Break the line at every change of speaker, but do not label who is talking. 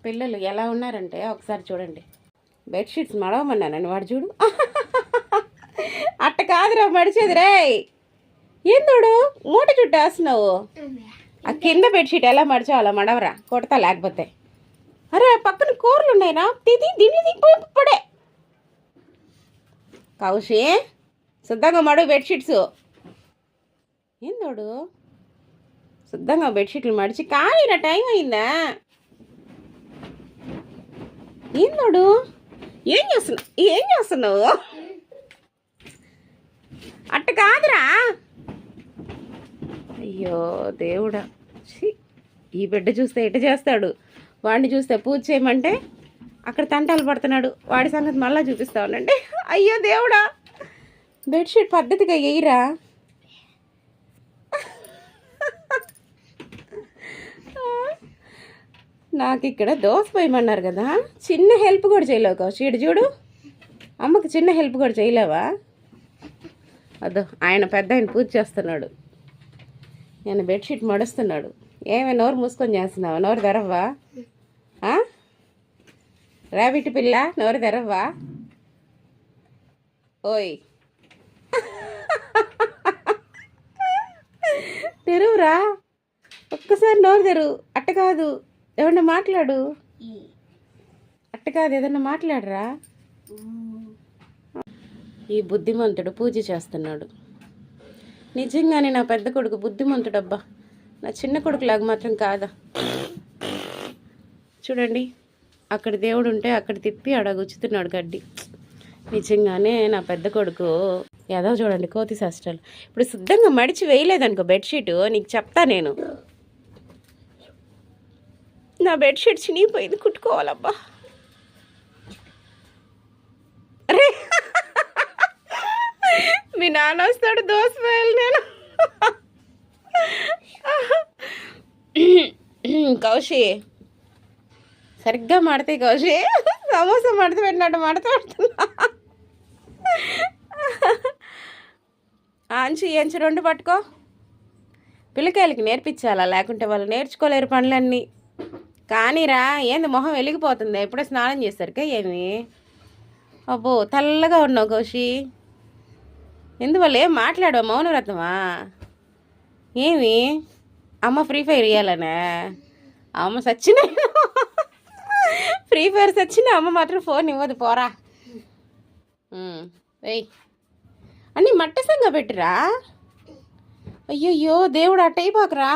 పిల్లలు ఎలా ఉన్నారంటే ఒకసారి చూడండి. బెడ్షీట్స్ మడవమన్నానని వాడు చూడు. అట్ట కాదురా మడిచేది రే. ఏందోడు మూట చుట్టేస్తున్నావు. ఆ కింద బెడ్షీట్ ఎలా మడిచావు అలా మడవరా, కొడతా లేకపోతే. అరే పక్కన కూరలు ఉన్నాయిరా, దీన్ని పడే. కౌశి శుద్ధంగా మడుగు బెడ్షీట్స్. ఏందోడు శుద్ధంగా బెడ్షీట్లు మడిచి కానీరా, టైం అయిందా? ఏందోడు ఏం చేస్తున్నావు? అట్ట కాదురా. అయ్యో దేవుడా, ఈ బిడ్డ చూస్తే ఎట చేస్తాడు. వాడిని చూస్తే పూజ చేయమంటే అక్కడ తంటాలు పడుతున్నాడు. వాడి సంగతి మళ్ళీ చూపిస్తా ఉండండి. అయ్యో దేవుడా, బెడ్షీట్ పద్ధతిగా వేయరా. నాకు ఇక్కడ దోశ పోయమన్నారు కదా, చిన్న హెల్ప్ కూడా చేయలేవు కావచ్చు. ఇటు చూడు, అమ్మకి చిన్న హెల్ప్ కూడా చేయలేవా? అదో ఆయన పెద్ద ఆయన పూజ చేస్తున్నాడు, నేను బెడ్షీట్ మడుస్తున్నాడు. ఏమే నోరు మూసుకొని చేస్తున్నావా? నోరు తెరవ్వా? రాబిట్టి పిల్ల, నోరు తెరవ్వా? ఓయ్ తెరువురా, ఒక్కసారి నోరు తెరువు. అట్ట కాదు, ఏమన్నా మాట్లాడు. అట్ట కాదు, ఏదన్నా మాట్లాడరా. ఈ బుద్ధిమంతుడు పూజ చేస్తున్నాడు. నిజంగానే నా పెద్ద కొడుకు బుద్ధిమంతుడబ్బా, నా చిన్న కొడుకులాగా మాత్రం కాదా. చూడండి, అక్కడ దేవుడు ఉంటే అక్కడ తిప్పి ఆడ గుచ్చుతున్నాడు గడ్డి. నిజంగానే నా పెద్ద కొడుకు ఏదో చూడండి, కోతి శాస్త్రాలు. ఇప్పుడు శుద్ధంగా మడిచి వేయలేదనుకో బెడ్షీటు, నీకు చెప్తా నేను. నా బెడ్షీట్ చినిగిపోయింది, కుట్టుకోవాలబ్బా. అరే మీ నాన్న వస్తాడు, దోశ వేయాలి నేను. కౌశి సరిగ్గా మడితే, కౌశి సమోసా మడత పెట్టినట్టు మడత పెడుతున్నా. అంచు ఎంచు రెండు పట్టుకో. పిల్లకాయలకి నేర్పించాలా, లేకుంటే వాళ్ళు నేర్చుకోలేరు పనులన్నీ. కానీరా, ఏంది మొహం వెలిగిపోతుంది, ఎప్పుడో స్నానం చేసరికే ఏమి? అబ్బో తెల్లగా ఉన్నావు కౌశి. ఎందువల్ల ఏం మాట్లాడవు, మౌనవ్రతమా ఏమి? అమ్మ ఫ్రీ ఫైర్ ఇవ్వాలనే? అమ్మ సచ్చిన ఫ్రీ ఫైర్ సచ్చిన, అమ్మ మాత్రం ఫోన్ ఇవ్వదు, పోరా. వెయ్యి అన్నీ మట్టసంగా పెట్టిరా. అయ్యయ్యో దేవుడు, అట్టయిపోకరా.